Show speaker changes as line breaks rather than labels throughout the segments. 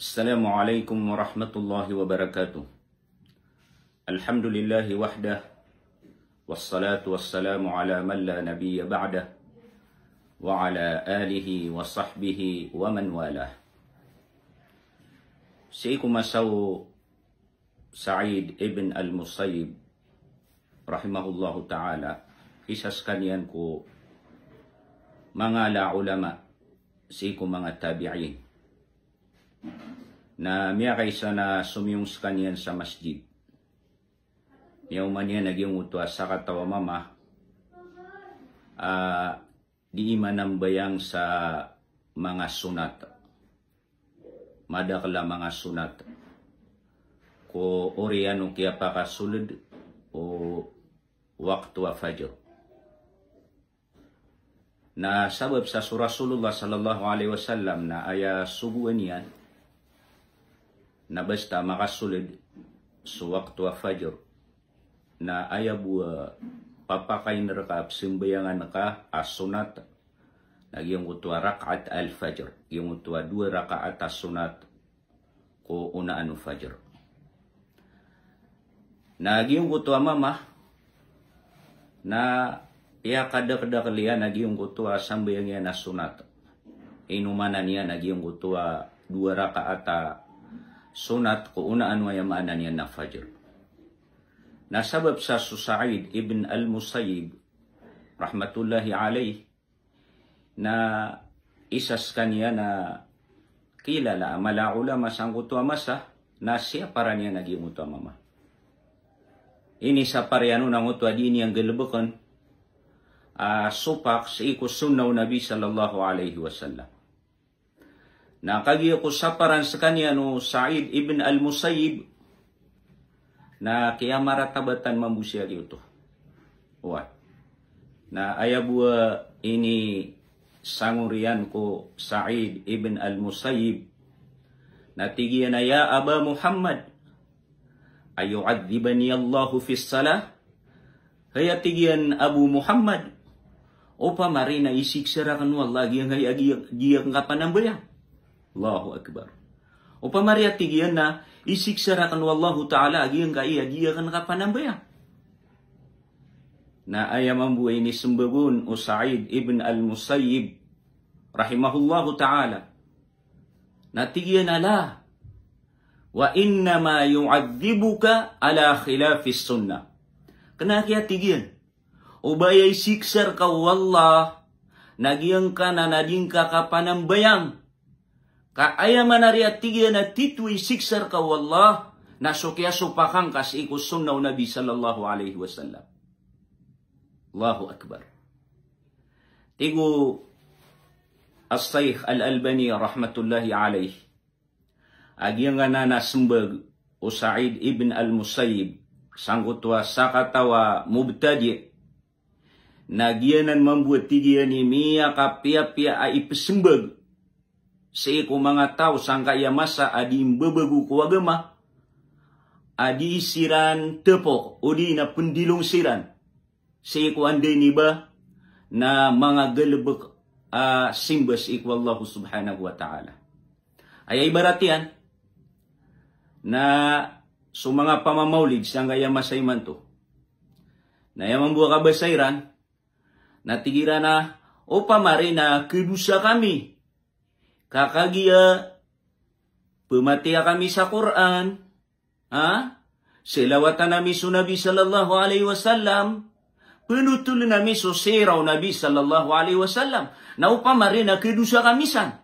Assalamualaikum warahmatullahi wabarakatuh. Alhamdulillahi wahdah. Wassalatu wassalamu ala man la nabiyya ba'dah. Wa ala alihi wa sahbihi wa man walah. Saiku masaw Sa'id ibn al-Musayyib rahimahullahu ta'ala. Isas kanian ko mga la ulama. Saiku mga tabi'in. Na miya kaysa na sumiyong kanian sa masjid. Miyaw man yan naging utwa sa katawa mama. Di imanambayang sa mga sunat. Madakla mga sunat. Ko oriano kaya pakasulid o waktu fajr. Na sabab sa Rasulullah sallallahu alaihi wasallam na aya subuan yan. Na basta makasulid sa waktu fajr. Na aya buwa papakain rakaab simbayangan ka as-sunat. Yung utwa rakaat al-fajr. Yung utwa 2 rakaat as-sunat ko unaan fajr. Yung utwa mama na iya kada-kada kalian yung utwa sambayangyan as-sunat. Inumanan niya yung utwa 2 rakaat sunat ko unaan wayamanan niya na fajr. Nasabab sa Sa'id ibn al-Musayyib rahmatullahi alayh na isas kanya na kilala mala ulama sang utwa masa na siya para niya naging utwa mama. Ini sa pareano ng utwa di niyang galabakan supak sa iko sunnaw Nabi sallallahu alayhi wasallam. Na kagiyo ko saparan sa kanya no Sa'id ibn al-Musayyib na kaya maratabatan mambusiya dito. What? Na ayabua ini sangurian ko Sa'id ibn al-Musayyib na tigiyan na ya Aba Muhammad ayu'adzibani Allahu fis salah kaya tigiyan Abu Muhammad o pamarina isiksarakan wallah giyang kapanambayan. Allahu Akbar. O pamariya tigiyan na isiksarakan wallahu ta'ala giyang giyang kapanambayan. Na ayamang buhay ni Sumbagun o Sa'id ibn al-Musayyib rahimahullahu ta'ala na tigiyan ala wa innama yu'adzibuka ala khilafis sunnah. Kena kaya tigiyan o bayay siksar ka wallah nagyang ka na nading ka kapanambayang ka ayaman na riya tigiyan na titwi siksar ka wallah na sukya supakang kas iko sunnaw Nabi sallallahu alaihi wasallam. Allahu Akbar. Tigo As-Shaykh Al-Albani rahmatullahi alayh. Agyang nga na nasumbag o Sa'id ibn al-Musayyib sanggutwa sakatawa mubtadi nagyanan mambuat tigiyan ni miya kapia-pia ay ipasimbag sa iko mga tao sangka iya masa adi mbabagu ko agama adi siran tepok o di na pendilong siran sa iko anday ni ba na mga galabak simbas iko Allah subhanahu wa ta'ala. Ay ibarat yan na so mga pamamawlig sangka iya masayman to na yaman buwa kabasayran na tigira na o pamari na kedusa kami kakagiya, pematiya kami sa Quran, selawatan nami su Nabi sallallahu alaihi wasallam, penutul nami su siraw Nabi sallallahu alaihi wasallam, na upama rin na kedusa kamisan.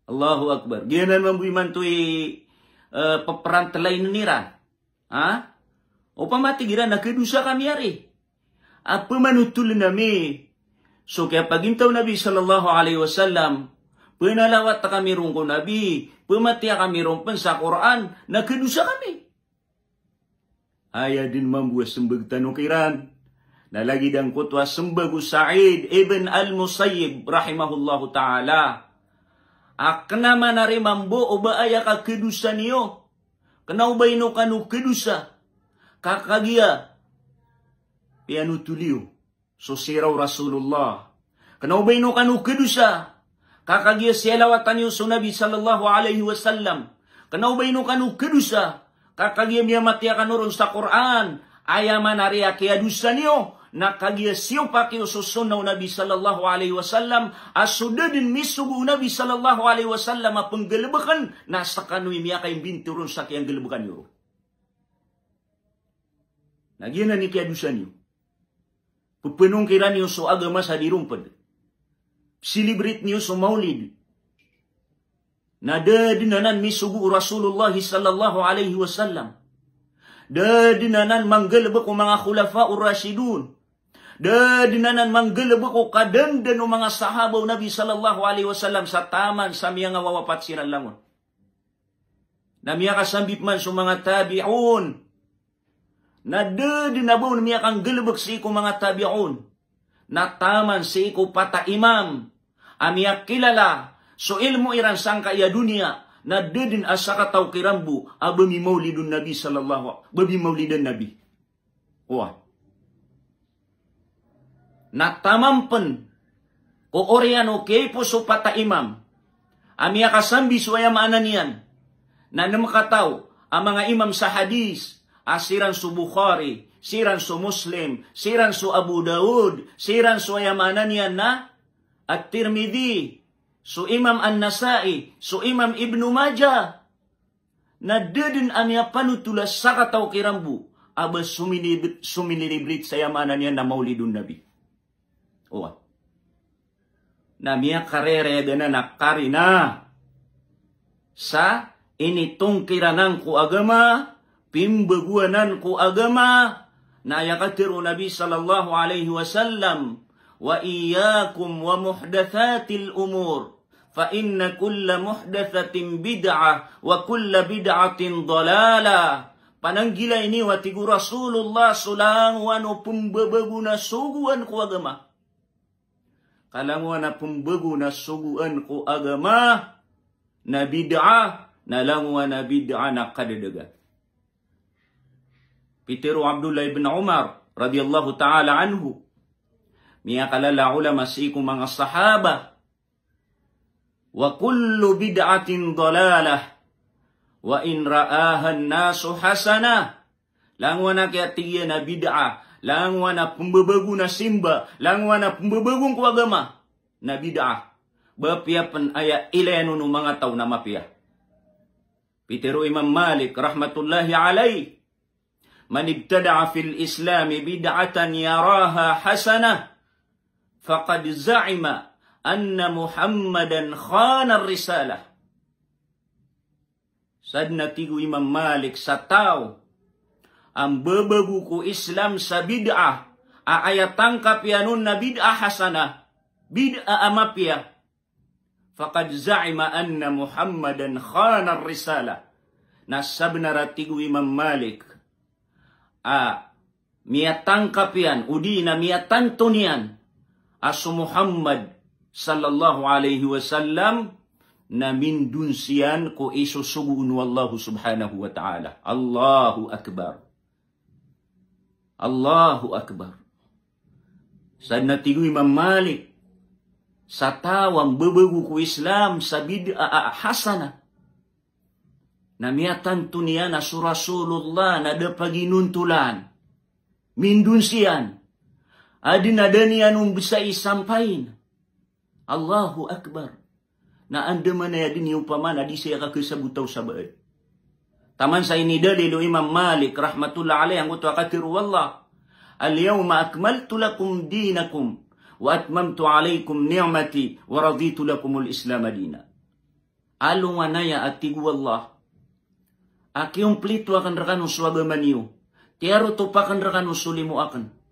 Allahu Akbar. Giyanan mambuiman to'y paparantalay na niran. Upama tigira na kedusa kami ari. Pemanutul nami, so kaya pagintaw Nabi sallallahu alaihi wasallam, penalawat kami rong ko Nabi, pematiya kami rong sa Quran, nakadusa kami. Aya din mambuwa sembag tanukiran, na lagi dang kutwa sembagu Sa'id ibn al-Musayyib, rahimahullahu ta'ala. Akna manari mambu, oba aya ka kedusa niyo. Kena ubay no kanu kedusa. Kakagia, pianu tuliyo, so siraw Rasulullah. Kena ubay no kanu kedusa. Kakagia selawatan yusu Nabi sallallahu alaihi wasallam. Kenau bainu kanu kedusa. Kakagia miyamati akan urun sa Quran. Ayaman aria kia dusa niyo. Nakagia siyo paki ususunnaw Nabi sallallahu alaihi wasallam. Asudadin misugu Nabi sallallahu alaihi wasallam. Penggelebakan. Nasa kanui miyakay binturun sa kiyang gelebakan yuro. Nagyan na ni kia dusa niyo. Pupunong kira niyo so agama sa dirumpad. Silibrit niyo so maulid. Nadadinanan misugu Rasulullah sallallahu alaihi wasallam. Dadinanan manggelebek o mga khulafa'ur rasyidun. Dadinanan manggelebek o kadandan o mga sahabaw Nabi sallallahu alaihi wasallam sa taman sa miya nga wawapat sinalangon. Na miya kasambit man so mga tabi'un. Nadadinabaw na miya kang gelebek si ko mga tabi'un. Na taman si ko pata imam. Amiya kilala. So ilmu iran sangka ya dunia. Na dedin asaka tau kirambu. Abami maulidun Nabi sallallahu. Babi maulidan Nabi. Wah. Na tamampen. Ko oriano kepo so pata imam. Amiya kasambi suaya maananian. Na namakataw. Ang mga imam sa hadis. Asiran su Bukhari. Siran su Muslim. Siran su Abu Daud. Siran suaya maananian na. At-Tirmidhi. So Imam An-Nasai, so Imam Ibnu Majah, na dedin amya panutulas sa kataw kirambu, aba sumilibrit sa yamanan niya na maulidun Nabi. O, na miya karere na nakarina sa initong kiranang ko agama, pimbaguanan ko agama, na yakatiru Nabi sallallahu alaihi wasallam, wa iyyakum wa muhdatsatil umur fa inna kulla muhdatsatin bid'ah wa kulla bid'atin dalalah. Pananggila ini wa tigu Rasulullah sulang wano pembabagu na suguan ko agama. Kalang na pembagu na suguan ko agama na bid'ah na langwa na bid'ah na kadadagat. Pitero Abdullah ibn Umar radhiyallahu ta'ala anhu. Miya kalala ulama si iku mga sahaba. Wa kullu bid'atin dalalah. Wa in ra'ahan nasu hasana. Langwa na kaya tiya na bid'ah. Langwa na pembabagu na simba. Langwa na pembabagong ko agama. Na bid'ah. Bapiapan aya ilayano ng mga tao na mapia. Pitero Imam Malik rahmatullahi alayh. Man ibtada'a fil islami bid'atan yaraha hasanah. Faqad za'ima anna Muhammadan khana risalah. Sadna tigu Imam Malik sa tao ang babagu ko Islam sa bid'ah aaya tangkap yanun na bid'ah hasana bid'ah amapya. Faqad za'ima anna Muhammadan khana risalah. Nasabnara tigu Imam Malik miya tangkap yan udi na miya tantunian asu Muhammad sallallahu alaihi wasallam na mindunsian ko isusugun wallahu subhanahu wa ta'ala. Allahu akbar. Allahu akbar. Sa natigo Imam Malik sa tawang babagu ko Islam sa bid'a hasana na miyatan tuniya na su Rasulullah na da paginuntulan mindunsian adin adanian bisa isampain. Allahu akbar. Na anda mana adin upamana di saya kakesabutaw sabae. Taman sa ini dalilu Imam Malik rahmatullah alaih ang utwa katiru wallah. Al-yawma akmaltu lakum dinakum wa atmamtu alaikum ni'mati wa raditu lakumul islam adina. Alung anaya atigu wallah. Aki umplito akan rekan uswagama niyo. Tiaro tupakan rekan usulimu akan.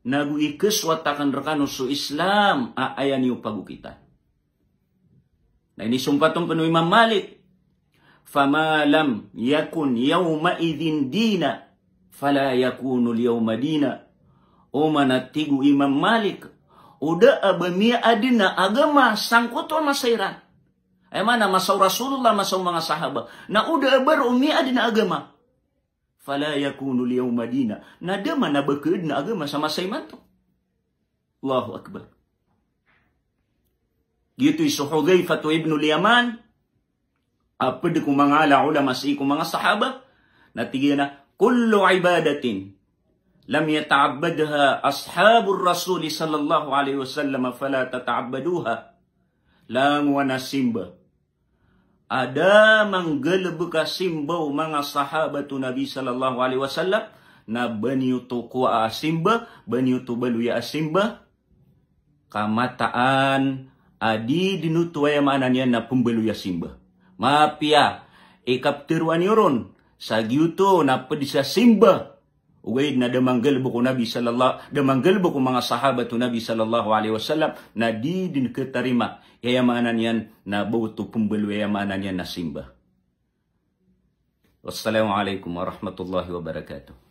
Nagu ikeswatakan rekan usu Islam ayan niyo pagukitan. Nah ini sumpatong penuh Imam Malik. Fama lam yakun yawma idhin dina fala yakunu liyawma dina. O manatigu Imam Malik. Uda abamia adina agama sangkuto masairan. Mana masau Rasulullah masau mga sahabat. Na uda abar umia adina agama. Fala yakunu liyawma dina. Nadama na bakid na agama sama sayman to. Allahu akbar. Gitu isu Hudzaifah ibn al-Yaman. Apa di kumangala ulama si mga sahabat. Natigina, kullu ibadatin lam yata'abbadha ashabur rasul sallallahu alaihi wasallam fala tata'abbaduha. Lang wana simba. Ada manggelebeka simbau mga sahabatu Nabi sallallahu alaihi wasallam na banyu tu ku'a simba, banyu tu baluya simba. Kamataan adi dinutuaya mananya na pembeluya simba. Mapia, ikaptiruan yuron, sa gyuto na pedisa simba. Ugaid na damanggal buko Nabi sallallahu, damanggal buko mga sahabat Nabi sallallahu alaihi wasallam na di din ketarima yamanan yan na buto pembelu yamanan yan na simba. Wassalamualaikum warahmatullahi wabarakatuh.